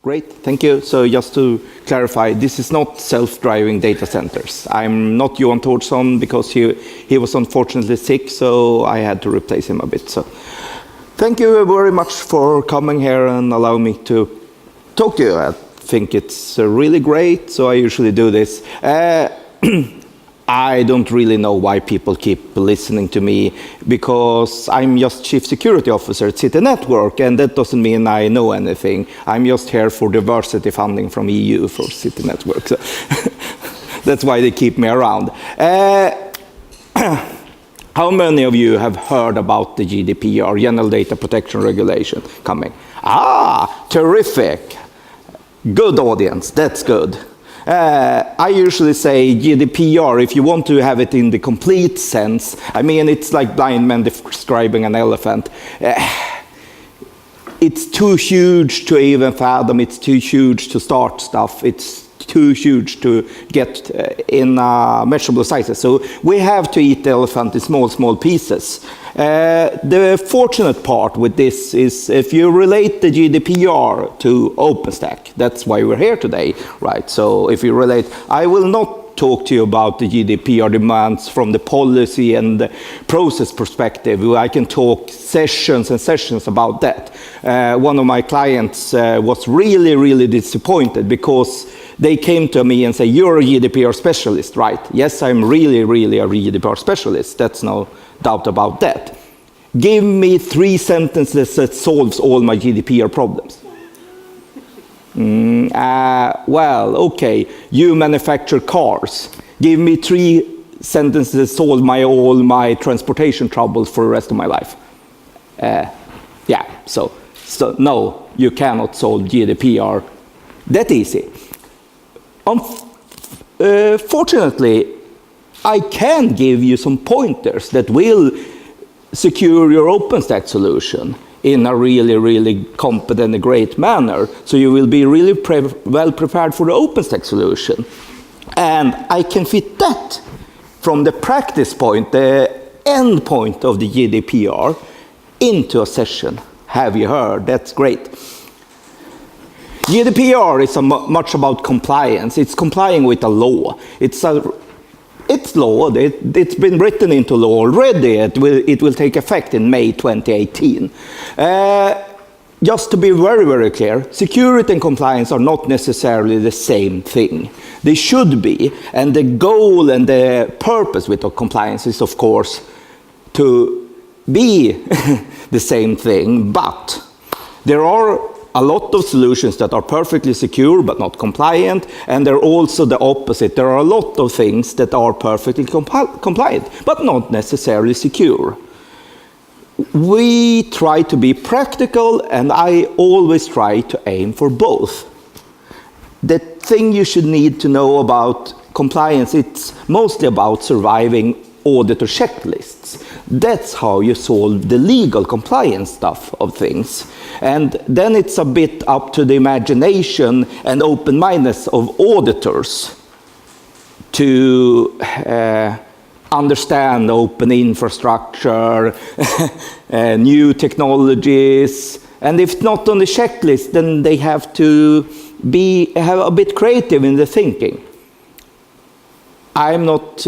Great, thank you. So just to clarify, this is not self-driving data centers. I'm not Johan Tordson because he was unfortunately sick, so I had to replace him a bit. So thank you very much for coming here and allowing me to talk to you. I think it's really great, so I usually do this. I don't really know why people keep listening to me, because I'm just Chief Security Officer at City Network, and that doesn't mean I know anything. I'm just here for diversity funding from EU for City Network. So that's why they keep me around. How many of you have heard about the GDPR, General Data Protection Regulation, coming? Ah, terrific. Good audience, that's good. I usually say GDPR, if you want to have it in the complete sense, I mean, it's like blind men describing an elephant. It's too huge to even fathom, it's too huge to start stuff, it's too huge to get in measurable sizes. So we have to eat the elephant in small, small pieces. The fortunate part with this is if you relate the GDPR to OpenStack, that's why we're here today, right? So if you relate, I will not talk to you about the GDPR demands from the policy and the process perspective. I can talk sessions and sessions about that. One of my clients was really, really disappointed because they came to me and said, "You're a GDPR specialist, right?" Yes, I'm really, really a GDPR specialist. That's no doubt about that. Give me 3 sentences that solves all my GDPR problems. Well, okay, you manufacture cars. Give me 3 sentences that solve all my transportation troubles for the rest of my life. Yeah, so no, you cannot solve GDPR that easy. Fortunately, I can give you some pointers that will secure your OpenStack solution in a really, really competent and great manner. So you will be really well prepared for the OpenStack solution. And I can fit that from the practice point, the end point of the GDPR, into a session. Have you heard? That's great. GDPR is much about compliance. It's complying with a law. It's law. It's been written into law already. It will take effect in May 2018. Just to be very, very clear, security and compliance are not necessarily the same thing. They should be, and the goal and the purpose with compliance is, of course, to be the same thing, but there are a lot of solutions that are perfectly secure but not compliant, and they're also the opposite. There are a lot of things that are perfectly compliant but not necessarily secure. We try to be practical, and I always try to aim for both. The thing you should need to know about compliance, it's mostly about surviving auditor checklists. That's how you solve the legal compliance stuff of things. And then it's a bit up to the imagination and open-mindedness of auditors to understand open infrastructure, new technologies, and if not on the checklist, then they have to have a bit creative in the thinking. I'm not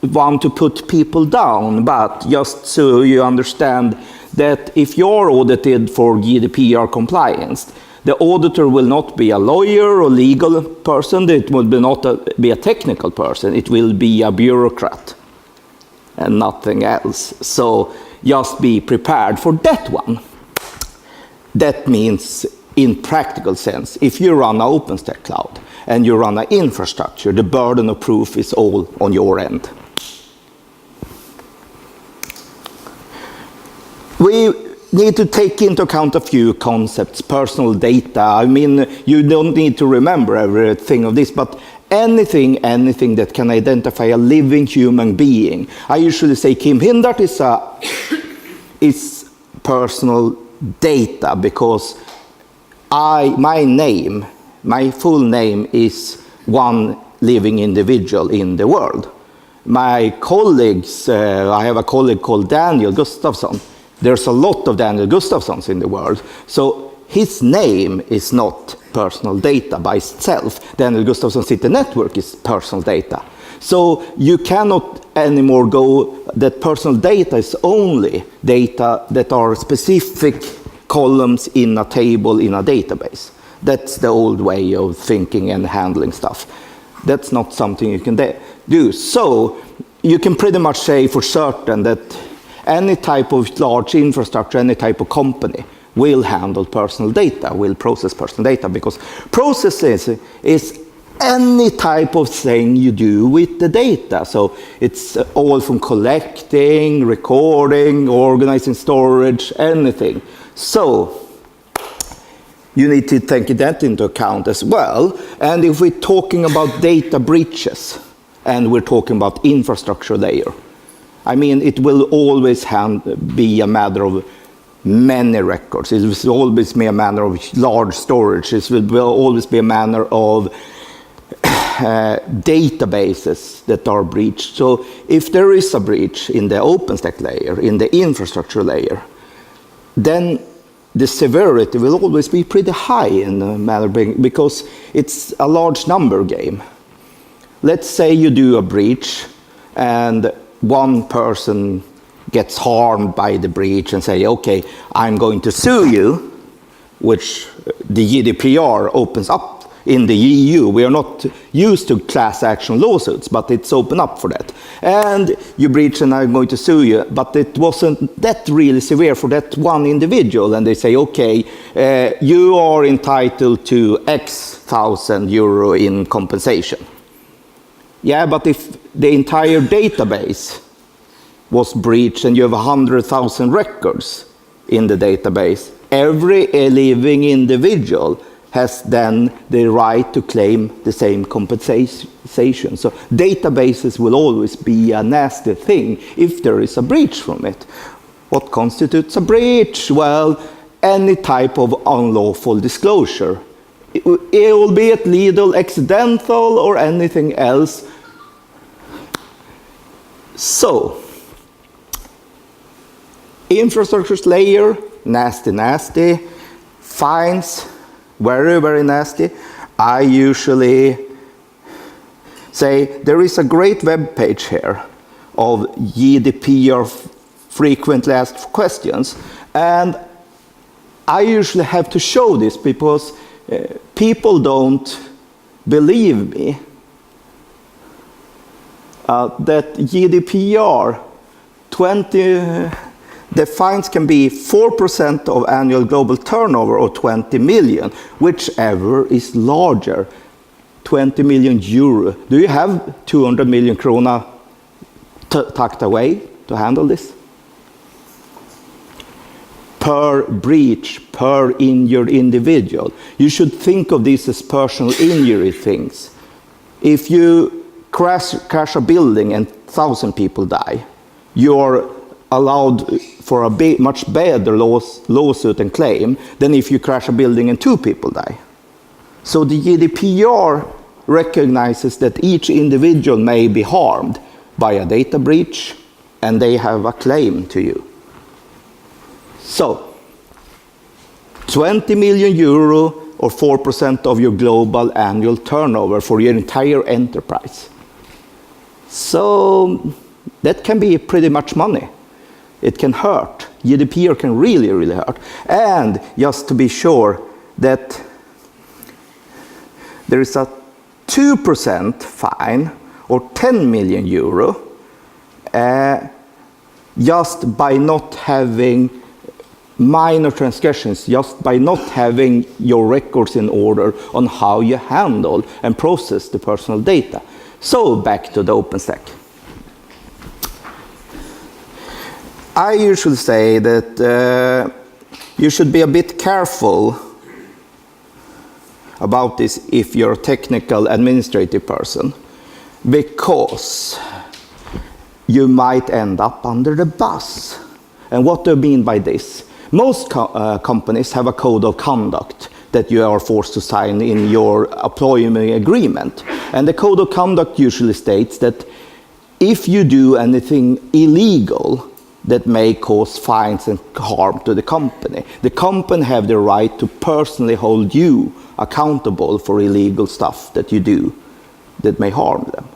one to put people down, but just so you understand that if you're audited for GDPR compliance, the auditor will not be a lawyer or legal person, it will not be a technical person, it will be a bureaucrat and nothing else. So just be prepared for that one. That means, in practical sense, if you run an OpenStack cloud and you run an infrastructure, the burden of proof is all on your end. We need to take into account a few concepts, personal data. I mean, you don't need to remember everything of this, but anything that can identify a living human being. I usually say Kim Hindart is personal data because my full name is one living individual in the world. My colleagues, I have a colleague called Daniel Gustafsson. There's a lot of Daniel Gustafssons in the world. So his name is not personal data by itself. Daniel Gustafsson City Network is personal data. So you cannot anymore go that personal data is only data that are specific columns in a table in a database. That's the old way of thinking and handling stuff. That's not something you can do. So you can pretty much say for certain that any type of large infrastructure, any type of company will handle personal data, will process personal data, because processes is any type of thing you do with the data. So it's all from collecting, recording, organizing storage, anything. So you need to take that into account as well. And if we're talking about data breaches, and we're talking about infrastructure layer, I mean, it will always be a matter of many records. It will always be a matter of large storage. It will always be a matter of databases that are breached. So if there is a breach in the OpenStack layer, in the infrastructure layer, then the severity will always be pretty high in the matter because it's a large number game. Let's say you do a breach and one person gets harmed by the breach and say, okay, I'm going to sue you, which the GDPR opens up in the EU. We are not used to class action lawsuits, but it's open up for that. And you breach and I'm going to sue you, but it wasn't that really severe for that one individual. And they say, okay, you are entitled to X thousand euro in compensation. Yeah, but if the entire database was breached and you have 100,000 records in the database, every living individual has then the right to claim the same compensation. So databases will always be a nasty thing if there is a breach from it. What constitutes a breach? Well, any type of unlawful disclosure. It will be it legal, accidental, or anything else. So, infrastructure layer, nasty. Fines, very nasty. I usually say there is a great web page here of GDPR frequently asked questions, and I usually have to show this because people don't believe me that GDPR the fines can be 4% of annual global turnover or 20 million, whichever is larger. 20 million euro. Do you have 200 million krona tucked away to handle this? Per breach, per injured individual. You should think of this as personal injury things. If you crash a building and 1,000 people die, you're allowed for a much better lawsuit and claim than if you crash a building and 2 people die. So the GDPR recognizes that each individual may be harmed by a data breach and they have a claim to you. So 20 million euro or 4% of your global annual turnover for your entire enterprise. So that can be pretty much money. It can hurt. GDPR can really hurt. And just to be sure that there is a 2% fine or 10 million euro just by not having minor transgressions, just by not having your records in order on how you handle and process the personal data. So back to the OpenStack. I usually say that you should be a bit careful about this if you're a technical administrative person, because you might end up under the bus. And what do I mean by this? Most companies have a code of conduct that you are forced to sign in your employment agreement. And the code of conduct usually states that if you do anything illegal, that may cause fines and harm to the company. The company have the right to personally hold you accountable for illegal stuff that you do that may harm them.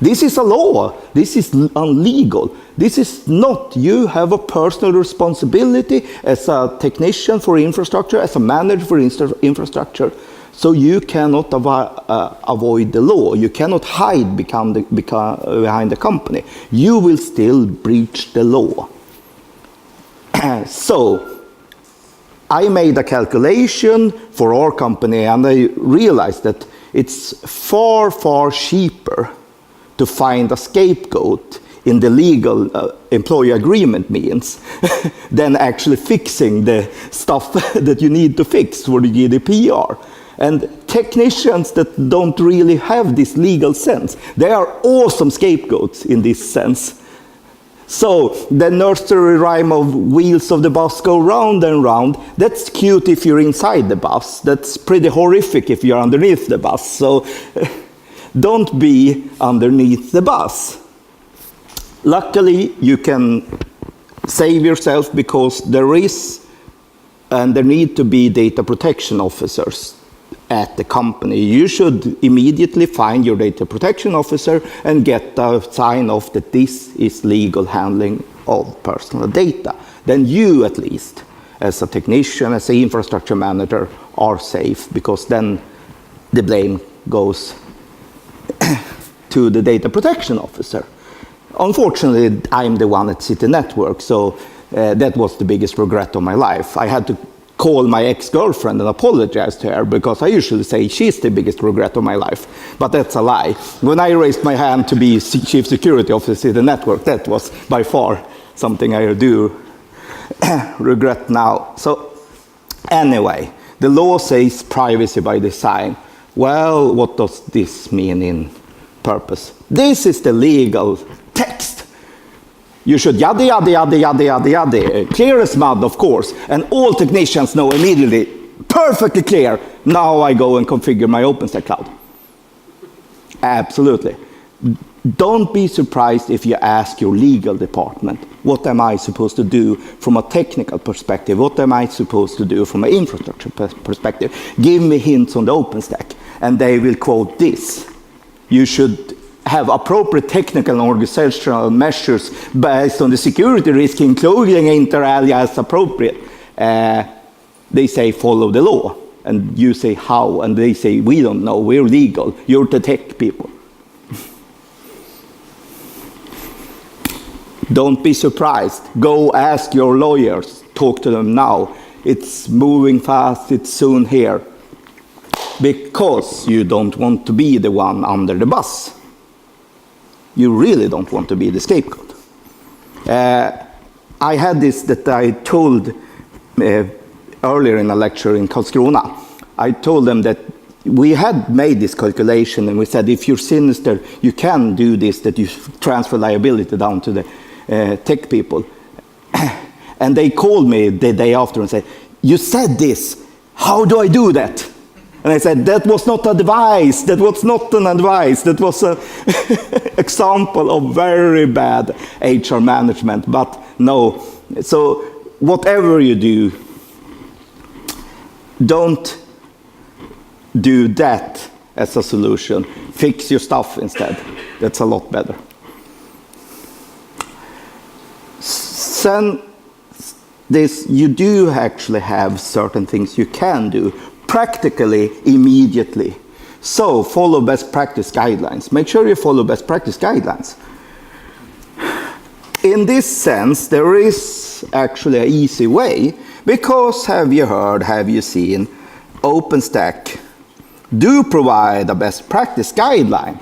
This is a law. This is illegal. This is not. You have a personal responsibility as a technician for infrastructure, as a manager for infrastructure. So you cannot avoid the law. You cannot hide behind the company. You will still breach the law. So I made a calculation for our company, and I realized that it's far, far cheaper to find a scapegoat in the legal employee agreement means than actually fixing the stuff that you need to fix for the GDPR. And technicians that don't really have this legal sense, they are awesome scapegoats in this sense. So the nursery rhyme of wheels of the bus go round and round, that's cute if you're inside the bus. That's pretty horrific if you're underneath the bus. So don't be underneath the bus. Luckily, you can save yourself because there need to be data protection officers at the company. You should immediately find your data protection officer and get a sign off that this is legal handling of personal data. Then you, at least, as a technician, as an infrastructure manager, are safe, because then the blame goes to the data protection officer. Unfortunately, I'm the one at City Network, so that was the biggest regret of my life. I had to call my ex-girlfriend and apologize to her, because I usually say she's the biggest regret of my life, but that's a lie. When I raised my hand to be Chief Security Officer at City Network, that was by far something I do regret now. So anyway, the law says privacy by design. Well, what does this mean in purpose? This is the legal text. You should yada, yada, yada, yada, yada, yada. Clear as mud, of course. And all technicians know immediately, perfectly clear. Now I go and configure my OpenStack cloud. Absolutely. Don't be surprised if you ask your legal department, what am I supposed to do from a technical perspective? What am I supposed to do from an infrastructure perspective? Give me hints on the OpenStack. And they will quote this. You should have appropriate technical and organizational measures based on the security risk, including inter alia as appropriate. They say follow the law. And you say how? And they say we don't know, we're legal. You're the tech people. Don't be surprised. Go ask your lawyers. Talk to them now. It's moving fast. It's soon here. Because you don't want to be the one under the bus. You really don't want to be the scapegoat. I had this that I told earlier in a lecture in Karlskrona. I told them that we had made this calculation, and we said if you're sinister, you can do this, that you transfer liability down to the tech people. And they called me the day after and said, you said this, how do I do that? And I said, that was not advice, that was not an advice, that was an example of very bad HR management, but no. So whatever you do, don't do that as a solution. Fix your stuff instead. That's a lot better. Then you do actually have certain things you can do practically immediately. So follow best practice guidelines. Make sure you follow best practice guidelines. In this sense, there is actually an easy way, because have you heard, have you seen, OpenStack do provide a best practice guideline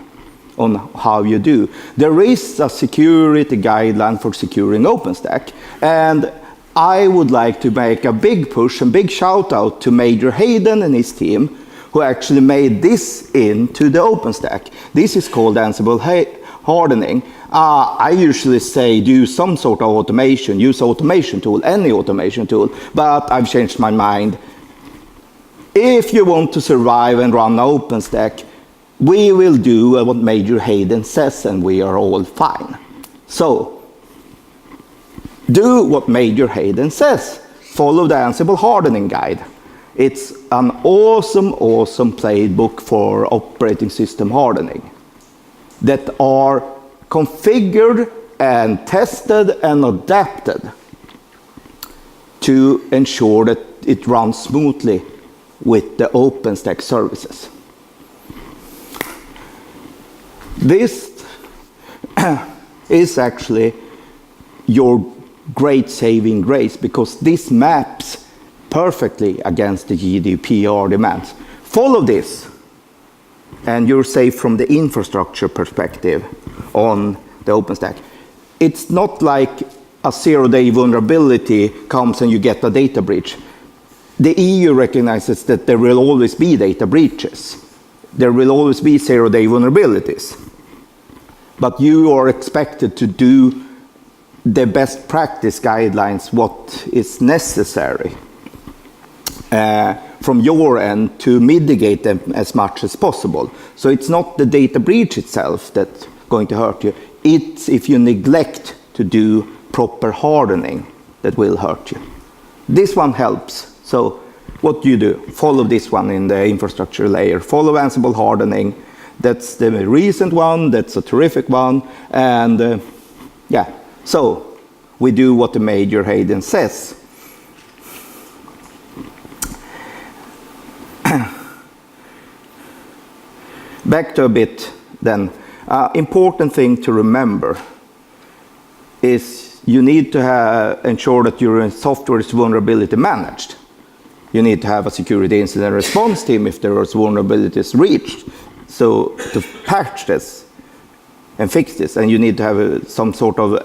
on how you do. There is a security guideline for securing OpenStack, and I would like to make a big push and big shout out to Major Hayden and his team, who actually made this into the OpenStack. This is called Ansible hardening. I usually say do some sort of automation, use automation tool, any automation tool, but I've changed my mind. If you want to survive and run OpenStack, we will do what Major Hayden says, and we are all fine. So, do what Major Hayden says. Follow the Ansible hardening guide. It's an awesome playbook for operating system hardening that are configured and tested and adapted to ensure that it runs smoothly with the OpenStack services. This is actually your great saving grace, because this maps perfectly against the GDPR demands. Follow this, and you're safe from the infrastructure perspective on the OpenStack. It's not like a zero-day vulnerability comes and you get a data breach. The EU recognizes that there will always be data breaches. There will always be zero-day vulnerabilities. But you are expected to do the best practice guidelines, what is necessary from your end to mitigate them as much as possible. So it's not the data breach itself that's going to hurt you. It's if you neglect to do proper hardening that will hurt you. This one helps. So what do you do? Follow this one in the infrastructure layer. Follow Ansible hardening. That's the recent one. That's a terrific one. And yeah, so we do what the Major Hayden says. Back to a bit then. Important thing to remember is you need to ensure that your software is vulnerability managed. You need to have a security incident response team if there are vulnerabilities reached, so to patch this and fix this. And you need to have some sort of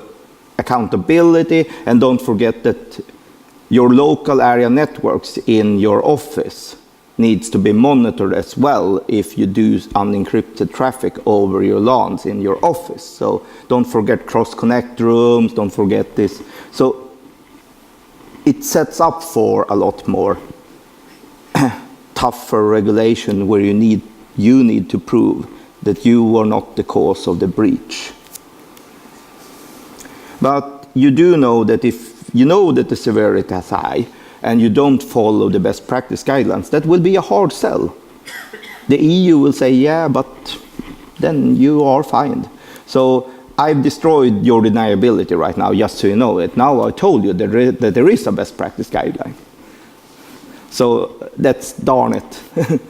accountability, and don't forget that your local area networks in your office needs to be monitored as well if you do unencrypted traffic over your LANs in your office. So don't forget cross-connect rooms, don't forget this. So it sets up for a lot more tougher regulation where you need to prove that you were not the cause of the breach. But you do know that if you know that the severity is high, and you don't follow the best practice guidelines, that will be a hard sell. The EU will say, yeah, but then you are fined. So I've destroyed your deniability right now, just so you know it. Now I told you that there is a best practice guideline. So that's darn it.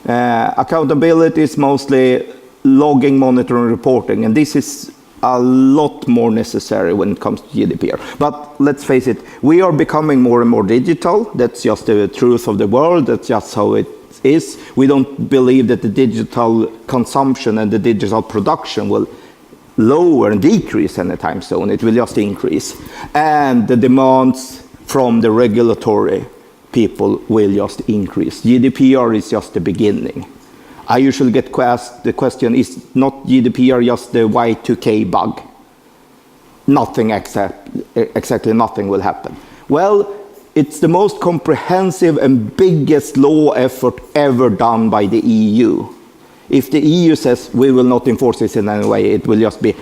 Accountability is mostly logging, monitoring, reporting, and this is a lot more necessary when it comes to GDPR. But let's face it, we are becoming more and more digital. That's just the truth of the world. That's just how it is. We don't believe that the digital consumption and the digital production will lower and decrease anytime soon. It will just increase. And the demands from the regulatory people will just increase. GDPR is just the beginning. I usually get the question, is not GDPR just the Y2K bug? Nothing exactly nothing will happen. Well, it's the most comprehensive and biggest law effort ever done by the EU. If the EU says we will not enforce this in any way, it will just be,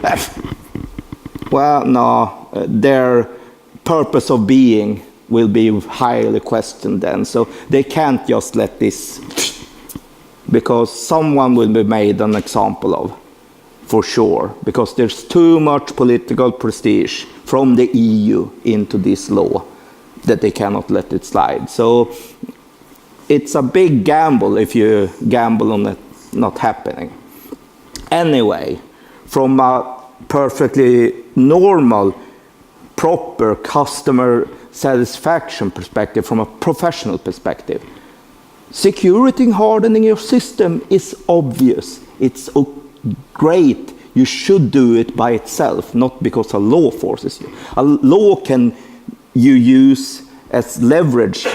well, no, their purpose of being will be highly questioned then. So they can't just let this, because someone will be made an example of, for sure, because there's too much political prestige from the EU into this law that they cannot let it slide. So it's a big gamble if you gamble on it not happening. Anyway, from a perfectly normal, proper customer satisfaction perspective, from a professional perspective, security hardening your system is obvious. It's great. You should do it by itself, not because a law forces you. A law can you use as leverage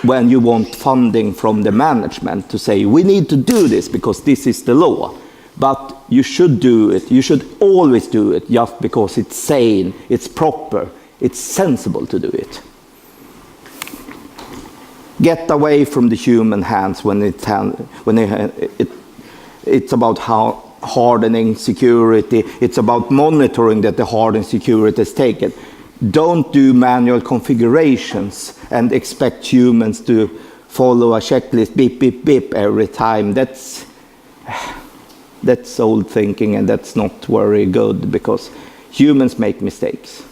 when you want funding from the management to say, we need to do this because this is the law. But you should do it. You should always do it just because it's sane, it's proper, it's sensible to do it. Get away from the human hands when it's about hardening security. It's about monitoring that the hardening security is taken. Don't do manual configurations and expect humans to follow a checklist, beep, beep, beep, every time. That's old thinking, and that's not very good, because humans make mistakes.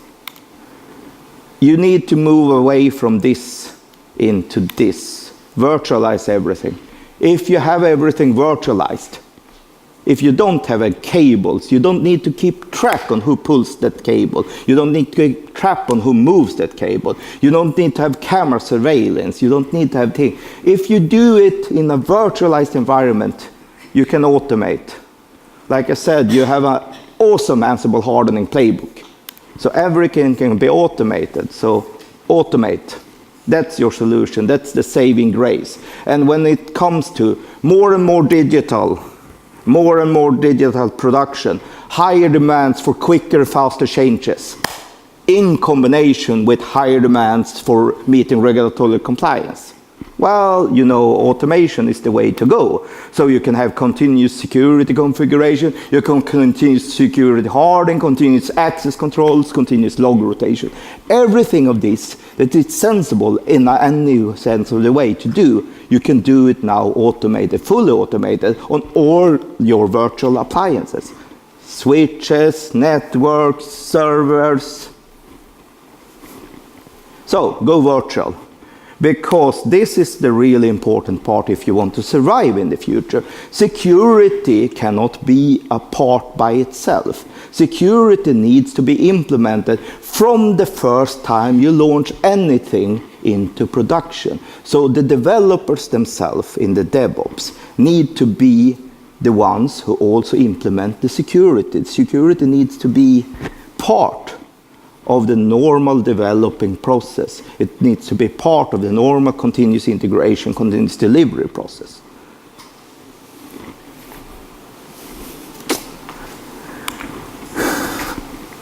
You need to move away from this into this. Virtualize everything. If you have everything virtualized, if you don't have cables, you don't need to keep track on who pulls that cable. You don't need to keep track on who moves that cable. You don't need to have camera surveillance. You don't need to have things. If you do it in a virtualized environment, you can automate. Like I said, you have an awesome Ansible hardening playbook. So everything can be automated. So automate. That's your solution. That's the saving grace. And when it comes to more and more digital production, higher demands for quicker, faster changes, in combination with higher demands for meeting regulatory compliance. Well, you know, automation is the way to go. So you can have continuous security configuration, you can continuous security hardening, continuous access controls, continuous log rotation. Everything of this that is sensible in any sensible way to do, you can do it now automated, fully automated on all your virtual appliances. Switches, networks, servers. So go virtual. Because this is the really important part if you want to survive in the future. Security cannot be a part by itself. Security needs to be implemented from the first time you launch anything into production. So the developers themselves in the DevOps need to be the ones who also implement the security. Security needs to be part of the normal developing process. It needs to be part of the normal continuous integration, continuous delivery process.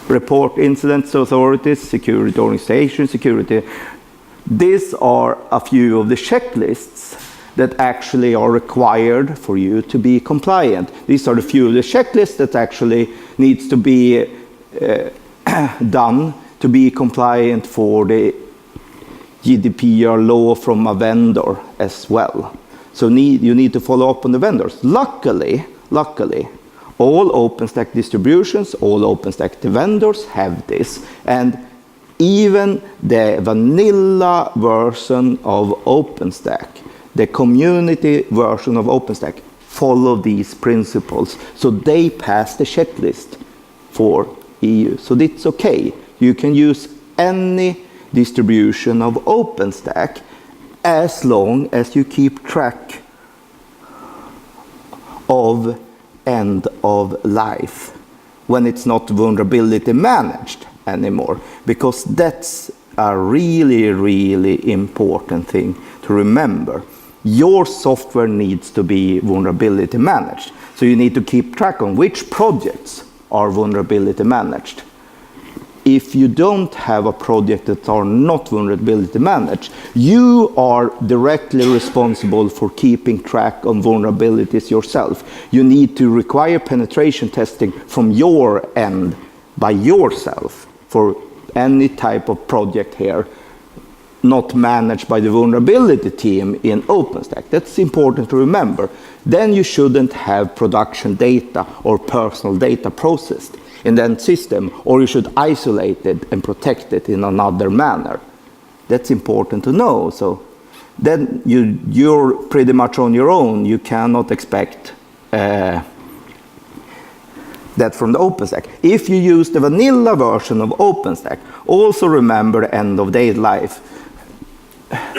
Report incidents to authorities, security organization, security. These are a few of the checklists that actually are required for you to be compliant. These are the few of the checklists that actually needs to be done to be compliant for the GDPR law from a vendor as well. So you need to follow up on the vendors. Luckily, all OpenStack distributions, all OpenStack vendors have this. And even the vanilla version of OpenStack, the community version of OpenStack, follow these principles. So they pass the checklist for EU. So it's okay. You can use any distribution of OpenStack as long as you keep track of end of life when it's not vulnerability managed anymore, because that's a really, really important thing to remember. Your software needs to be vulnerability managed. So you need to keep track on which projects are vulnerability managed. If you don't have a project that are not vulnerability managed, you are directly responsible for keeping track on vulnerabilities yourself. You need to require penetration testing from your end by yourself for any type of project here, not managed by the vulnerability team in OpenStack. That's important to remember. Then you shouldn't have production data or personal data processed in that system, or you should isolate it and protect it in another manner. That's important to know. So then you're pretty much on your own. You cannot expect that from the OpenStack. If you use the vanilla version of OpenStack, also remember end of day life.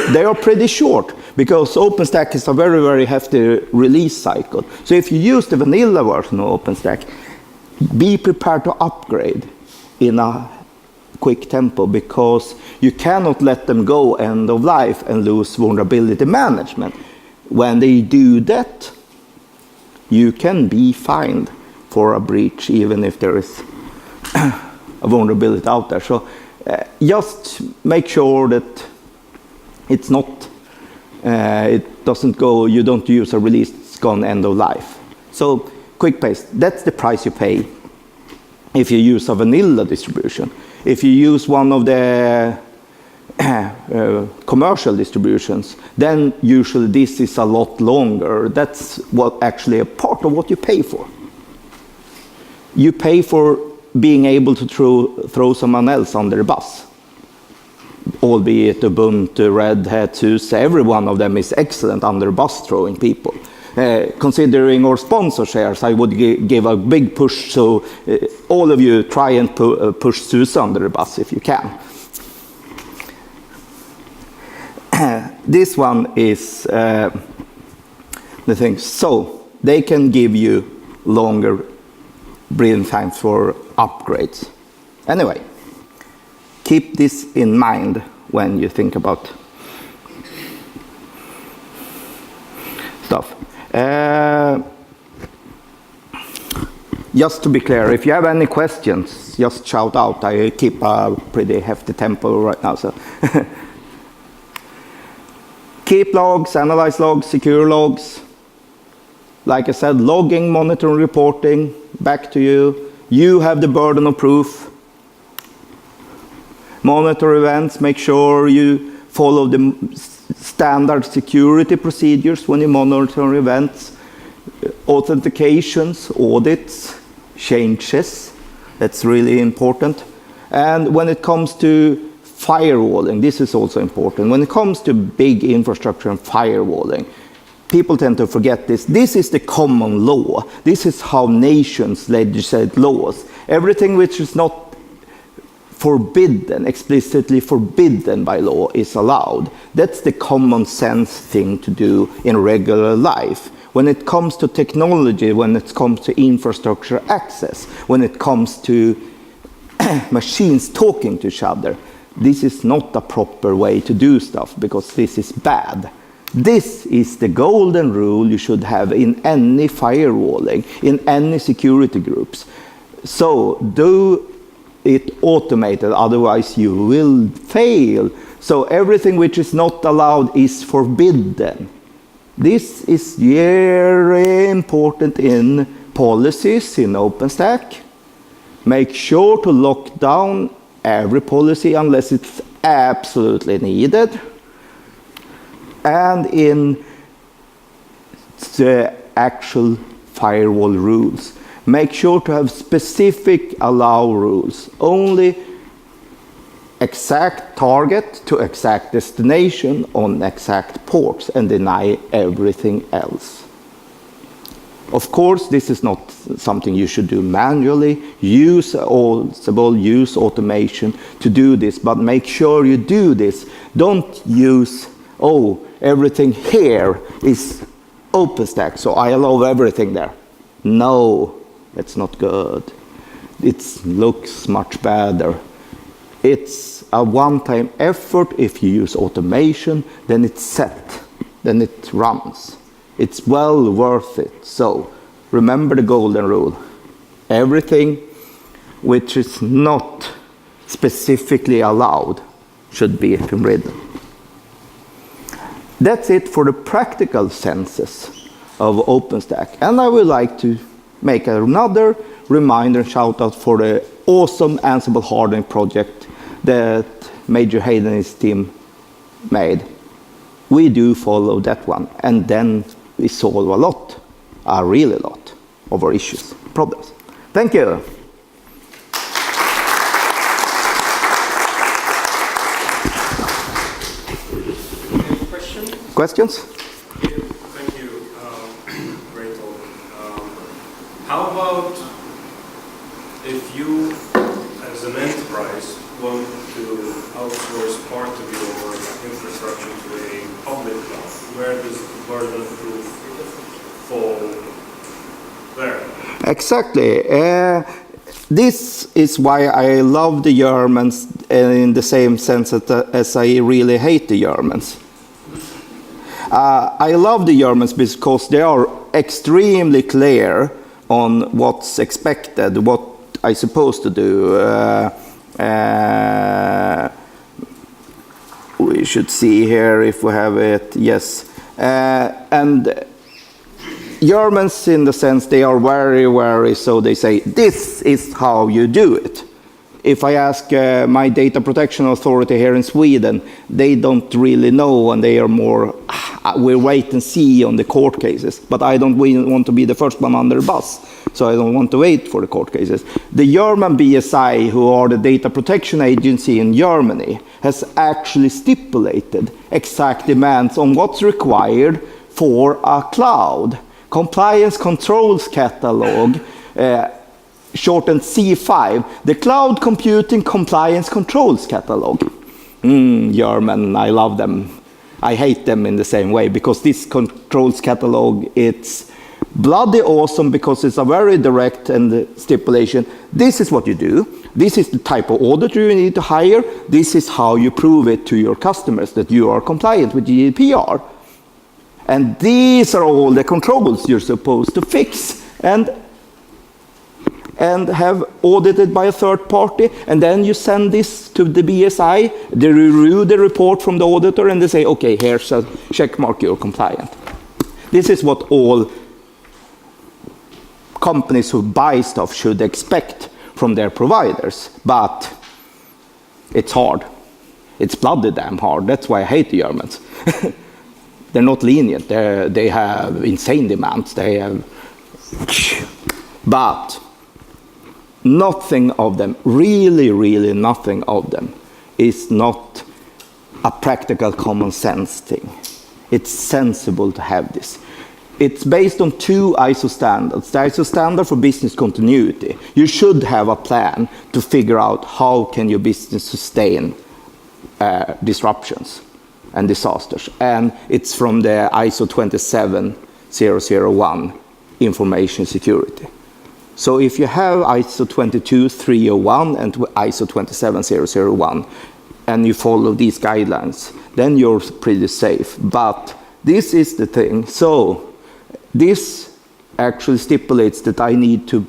They are pretty short because OpenStack is a very, very hefty release cycle. So if you use the vanilla version of OpenStack, be prepared to upgrade in a quick tempo, because you cannot let them go end of life and lose vulnerability management. When they do that, you can be fined for a breach, even if there is a vulnerability out there. So just make sure that it's not, it doesn't go, you don't use a release, it's gone end of life. So quick paste, that's the price you pay if you use a vanilla distribution. If you use one of the commercial distributions, then usually this is a lot longer. That's what actually a part of what you pay for. You pay for being able to throw someone else under the bus. Albeit Ubuntu, Red Hat, SUSE, every one of them is excellent under bus throwing people. Considering our sponsor shares, I would give a big push, so all of you try and push SUSE under the bus if you can. This one is the thing. So they can give you longer breathing times for upgrades. Anyway, keep this in mind when you think about stuff. Just to be clear, if you have any questions, just shout out. I keep a pretty hefty tempo right now. So keep logs, analyze logs, secure logs. Like I said, logging, monitoring, reporting, back to you. You have the burden of proof. Monitor events, make sure you follow the standard security procedures when you monitor events. Authentications, audits, changes, that's really important. And when it comes to firewalling, this is also important. When it comes to big infrastructure and firewalling, people tend to forget this. This is the common law. This is how nations legislate laws. Everything which is not forbidden, explicitly forbidden by law, is allowed. That's the common sense thing to do in regular life. When it comes to technology, when it comes to infrastructure access, when it comes to machines talking to each other, this is not a proper way to do stuff because this is bad. This is the golden rule you should have in any firewalling, in any security groups. So do it automated, otherwise you will fail. So everything which is not allowed is forbidden. This is very important in policies in OpenStack. Make sure to lock down every policy unless it's absolutely needed. And in the actual firewall rules, make sure to have specific allow rules. Only exact target to exact destination on exact ports and deny everything else. Of course, this is not something you should do manually. Use automation to do this, but make sure you do this. Don't use, everything here is OpenStack, so I allow everything there. No, that's not good. It looks much better. It's a one-time effort. If you use automation, then it's set, then it runs. It's well worth it. So remember the golden rule. Everything which is not specifically allowed should be forbidden. That's it for the practical senses of OpenStack. And I would like to make another reminder and shout out for the awesome Ansible hardening project that Major Hayden and his team made. We do follow that one, and then we solve a really lot of our issues, problems. Thank you. Questions? Thank you. Great talk. How about if you, as an enterprise, want to outsource part of your infrastructure to a public cloud? Where does the burden of proof fall there? Exactly. This is why I love the Germans in the same sense as I really hate the Germans. I love the Germans because they are extremely clear on what's expected, what I'm supposed to do. We should see here if we have it. Yes. And Germans, in the sense, they are very, very, so they say, this is how you do it. If I ask my data protection authority here in Sweden, they don't really know, and they are more, we wait and see on the court cases. But I don't want to be the first one under the bus, so I don't want to wait for the court cases. The German BSI, who are the data protection agency in Germany, has actually stipulated exact demands on what's required for a cloud. Compliance controls catalog, shortened C5, the Cloud Computing Compliance Controls Catalog. German, I love them. I hate them in the same way, because this controls catalog, it's bloody awesome, because it's a very direct and stipulation. This is what you do. This is the type of auditor you need to hire. This is how you prove it to your customers that you are compliant with GDPR. And these are all the controls you're supposed to fix and have audited by a third party, and then you send this to the BSI, they review the report from the auditor, and they say, okay, here's a check mark, you're compliant. This is what all companies who buy stuff should expect from their providers, but it's hard. It's bloody damn hard. That's why I hate the Germans. They're not lenient. They have insane demands. They have, but nothing of them, really, really nothing of them, is not a practical common sense thing. It's sensible to have this. It's based on 2 ISO standards. The ISO standard for business continuity. You should have a plan to figure out how can your business sustain disruptions and disasters. And it's from the ISO 27001, information security. So if you have ISO 22301 and ISO 27001, and you follow these guidelines, then you're pretty safe. But this is the thing. So this actually stipulates that I need to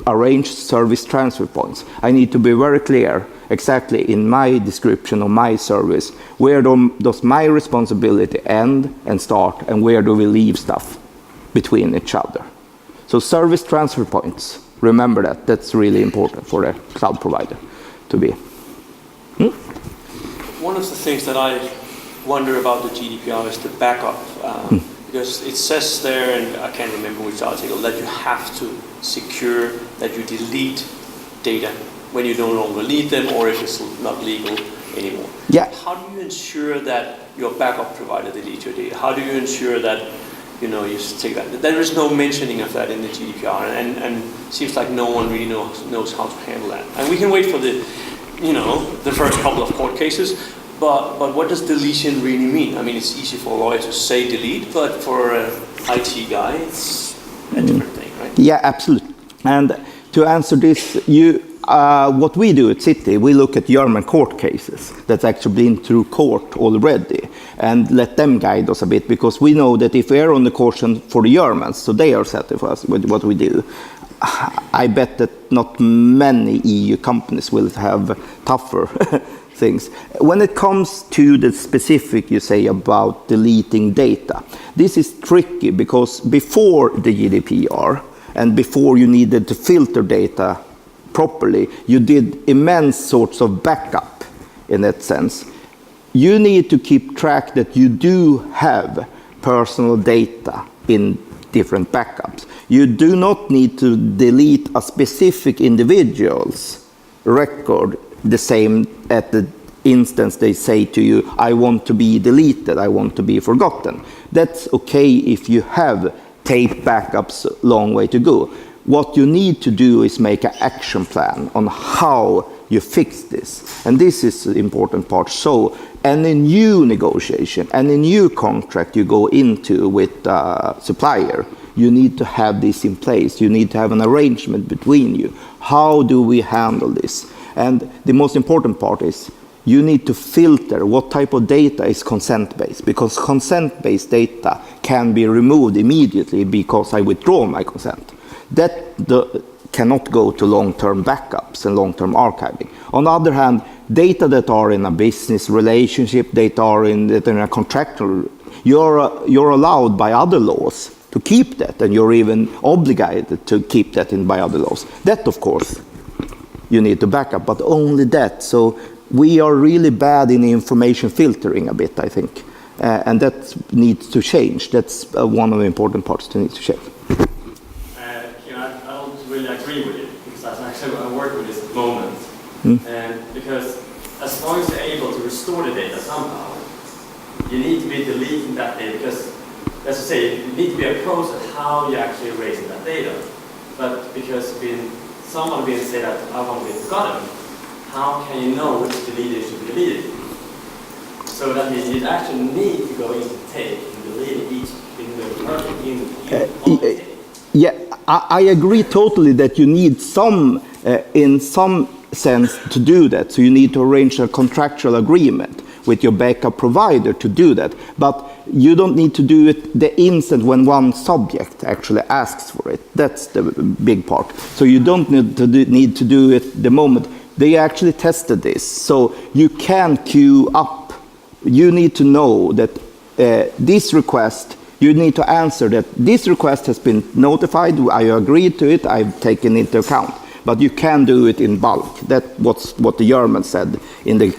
arrange service transfer points. I need to be very clear exactly in my description of my service, where does my responsibility end and start, and where do we leave stuff between each other. So service transfer points, remember that. That's really important for a cloud provider to be. One of the things that I wonder about the GDPR is the backup. Because it says there, and I can't remember which article, that you have to secure that you delete data when you no longer need them, or if it's not legal anymore. Yeah. How do you ensure that your backup provider deletes your data? How do you ensure that you take that? There is no mentioning of that in the GDPR, and seems like no one really knows how to handle that. And we can wait for the first couple of court cases. But what does deletion really mean? I mean, it's easy for a lawyer to say delete, but for an IT guy, it's a different thing, right? Yeah, absolutely. And to answer this, what we do at City, we look at German court cases that's actually been through court already, and let them guide us a bit, because we know that if we're on the caution for the Germans, so they are satisfied with what we do, I bet that not many EU companies will have tougher things. When it comes to the specific you say about deleting data, this is tricky, because before the GDPR and before you needed to filter data properly, you did immense sorts of backup in that sense. You need to keep track that you do have personal data in different backups. You do not need to delete a specific individual's record the same at the instance they say to you, I want to be deleted, I want to be forgotten. That's okay if you have tape backups, long way to go. What you need to do is make an action plan on how you fix this. And this is the important part. So any new negotiation, any new contract you go into with a supplier, you need to have this in place. You need to have an arrangement between you. How do we handle this? And the most important part is you need to filter what type of data is consent-based, because consent-based data can be removed immediately because I withdraw my consent. That cannot go to long-term backups and long-term archiving. On the other hand, data that are in a business relationship, data are in a contractual, you're allowed by other laws to keep that, and you're even obligated to keep that by other laws. That, of course, you need to back up, but only that. So we are really bad in information filtering a bit, I think, and that needs to change. That's one of the important parts that needs to change. I don't really agree with it, because I work with this at the moment. Because as long as you're able to restore the data somehow, you need to be deleting that data, because, as I say, it needs to be a process how you actually erasing that data. But because someone will say that I want to be forgotten, how can you know which deleted should be deleted? So that means you actually need to go into tape and delete each Yeah, I agree totally that you need some, in some sense, to do that. So you need to arrange a contractual agreement with your backup provider to do that. But you don't need to do it the instant when one subject actually asks for it. That's the big part. So you don't need to do it the moment. They actually tested this. So you can queue up. You need to know that this request, you need to answer that this request has been notified, I agreed to it, I've taken it into account. But you can do it in bulk. That's what the German said in the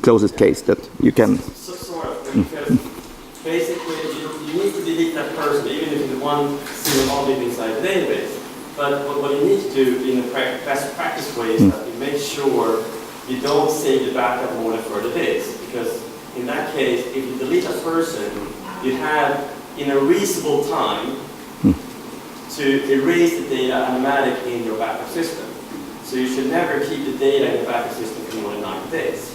closest case, that you can. Sort of, because basically you need to delete that person, even if it's one single object inside the database. But what you need to do in a best practice way is that you make sure you don't save the backup more than 30 days. Because in that case, if you delete a person, you have in a reasonable time to erase the data automatically in your backup system. So you should never keep the data in the backup system for more than 90 days.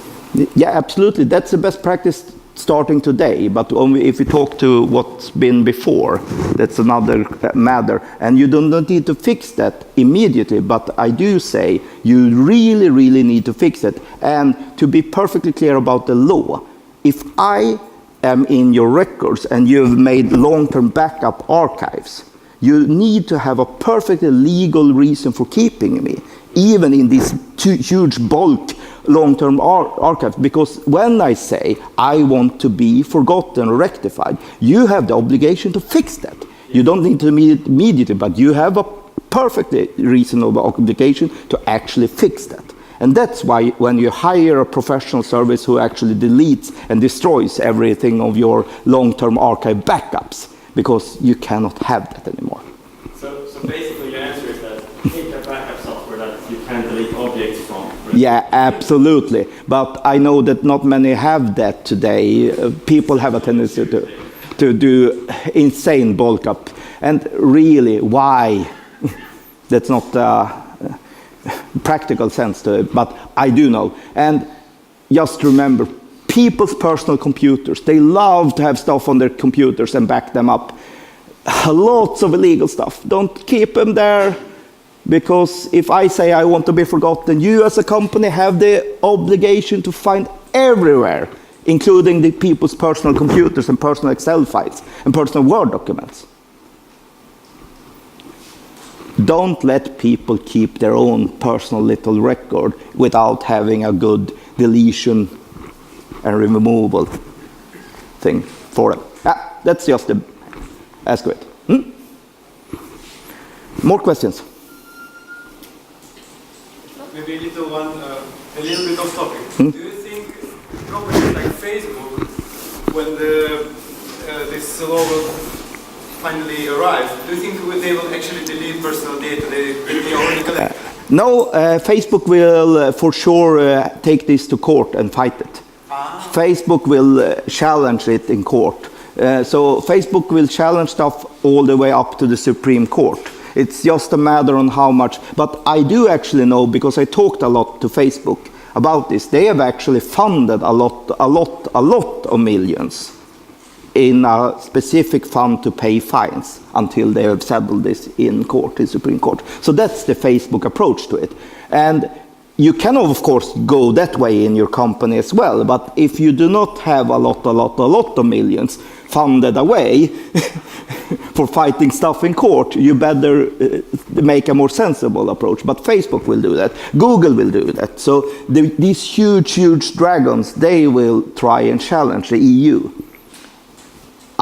Yeah, absolutely. That's the best practice starting today. But only if you talk to what's been before, that's another matter. And you don't need to fix that immediately. But I do say you really, really need to fix it. And to be perfectly clear about the law, if I am in your records and you've made long-term backup archives, you need to have a perfectly legal reason for keeping me, even in this huge bulk long-term archive. Because when I say I want to be forgotten or rectified, you have the obligation to fix that. You don't need to meet it immediately, but you have a perfectly reasonable obligation to actually fix that. And that's why when you hire a professional service who actually deletes and destroys everything of your long-term archive backups, because you cannot have that anymore. So basically your answer is that take a backup software that you can delete objects from. Yeah, absolutely. But I know that not many have that today. People have a tendency to do insane bulk up. And really, why? That's not practical sense to it, but I do know. And just remember, people's personal computers, they love to have stuff on their computers and back them up. Lots of illegal stuff. Don't keep them there, because if I say I want to be forgotten, you as a company have the obligation to find everywhere, including the people's personal computers and personal Excel files and personal Word documents. Don't let people keep their own personal little record without having a good deletion and removal thing for them. That's just the ask it. More questions? Maybe a little bit off topic. Do you think companies like Facebook, when this law will finally arrive, do you think they will actually delete personal data they already collect? No, Facebook will for sure take this to court and fight it. Facebook will challenge it in court. So Facebook will challenge stuff all the way up to the Supreme Court. It's just a matter on how much. But I do actually know, because I talked a lot to Facebook about this, they have actually funded a lot of millions in a specific fund to pay fines until they have settled this in court, in Supreme Court. So that's the Facebook approach to it. And you can, of course, go that way in your company as well, but if you do not have a lot of millions funded away for fighting stuff in court, you better make a more sensible approach. But Facebook will do that. Google will do that. So these huge dragons, they will try and challenge the EU.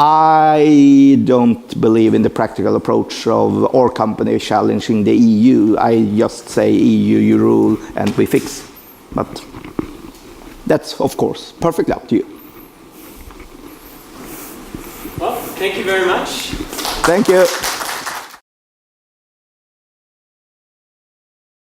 I don't believe in the practical approach of our company challenging the EU. I just say EU, you rule, and we fix. But that's, of course, perfectly up to you. Well, thank you very much. Thank you.